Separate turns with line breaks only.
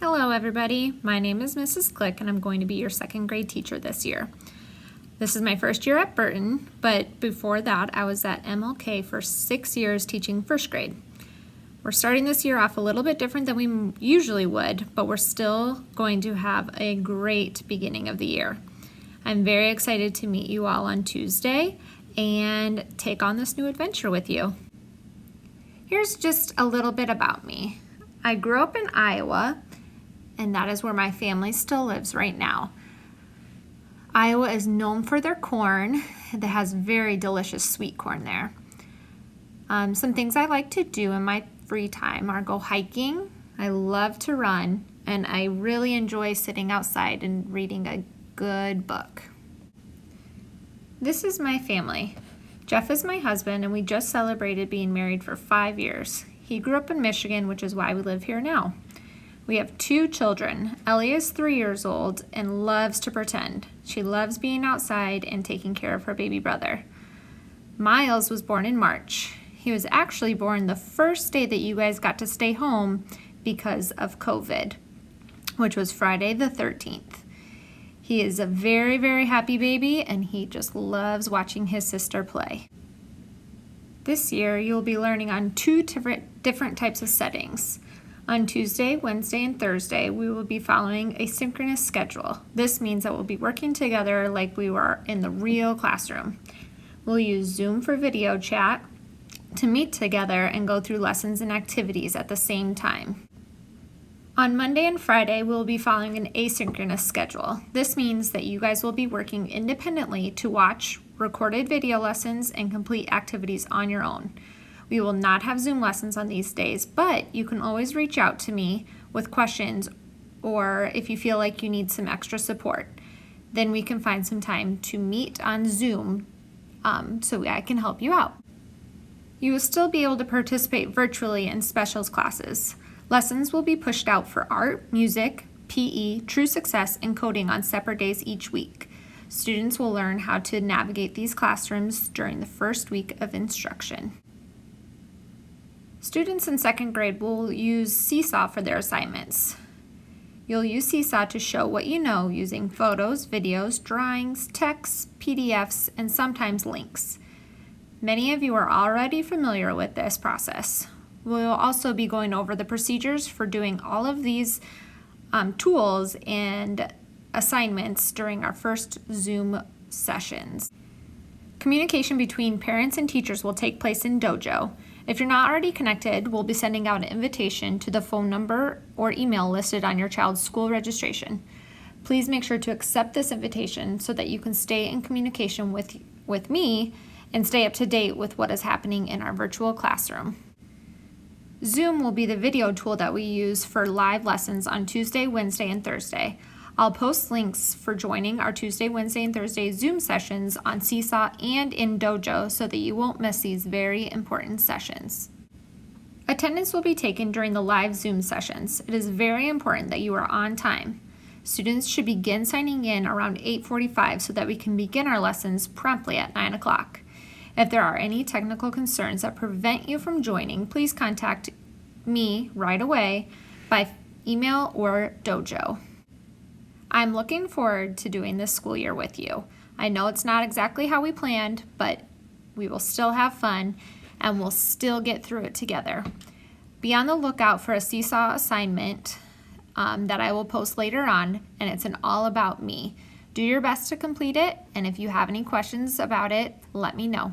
Hello everybody, my name is Mrs. Glick and I'm going to be your second grade teacher this year. This is my first year at Burton, but before that I was at MLK for 6 years teaching first grade. We're starting this year off a little bit different than we usually would, but we're still going to have a great beginning of the year. I'm very excited to meet you all on Tuesday and take on this new adventure with you. Here's just a little bit about me. I grew up in Iowa, and that is where my family still lives right now. Iowa is known for their corn. That has very delicious sweet corn there. Some things I like to do in my free time are go hiking. I love to run, and I really enjoy sitting outside and reading a good book. This is my family. Jeff is my husband, and we just celebrated being married for 5 years. He grew up in Michigan, which is why we live here now. We have 2 children. Ellie is 3 years old and loves to pretend. She loves being outside and taking care of her baby brother. Miles was born in March. He was actually born the first day that you guys got to stay home because of COVID, which was Friday the 13th. He is a very, very happy baby, and he just loves watching his sister play. This year, you'll be learning on 2 different types of settings. On Tuesday, Wednesday, and Thursday, we will be following a synchronous schedule. This means that we'll be working together like we were in the real classroom. We'll use Zoom for video chat to meet together and go through lessons and activities at the same time. On Monday and Friday, we'll be following an asynchronous schedule. This means that you guys will be working independently to watch recorded video lessons and complete activities on your own. We will not have Zoom lessons on these days, but you can always reach out to me with questions or if you feel like you need some extra support. Then we can find some time to meet on Zoom so I can help you out. You will still be able to participate virtually in specials classes. Lessons will be pushed out for art, music, PE, True Success, and coding on separate days each week. Students will learn how to navigate these classrooms during the first week of instruction. Students in second grade will use Seesaw for their assignments. You'll use Seesaw to show what you know using photos, videos, drawings, texts, PDFs, and sometimes links. Many of you are already familiar with this process. We'll also be going over the procedures for doing all of these tools and assignments during our first Zoom sessions. Communication between parents and teachers will take place in Dojo. If you're not already connected, we'll be sending out an invitation to the phone number or email listed on your child's school registration. Please make sure to accept this invitation so that you can stay in communication with me and stay up to date with what is happening in our virtual classroom. Zoom will be the video tool that we use for live lessons on Tuesday, Wednesday, and Thursday. I'll post links for joining our Tuesday, Wednesday, and Thursday Zoom sessions on Seesaw and in Dojo so that you won't miss these very important sessions. Attendance will be taken during the live Zoom sessions. It is very important that you are on time. Students should begin signing in around 8:45 so that we can begin our lessons promptly at 9 o'clock. If there are any technical concerns that prevent you from joining, please contact me right away by email or Dojo. I'm looking forward to doing this school year with you. I know it's not exactly how we planned, but we will still have fun and we'll still get through it together. Be on the lookout for a Seesaw assignment that I will post later on, and it's an all about me. Do your best to complete it, and if you have any questions about it, let me know.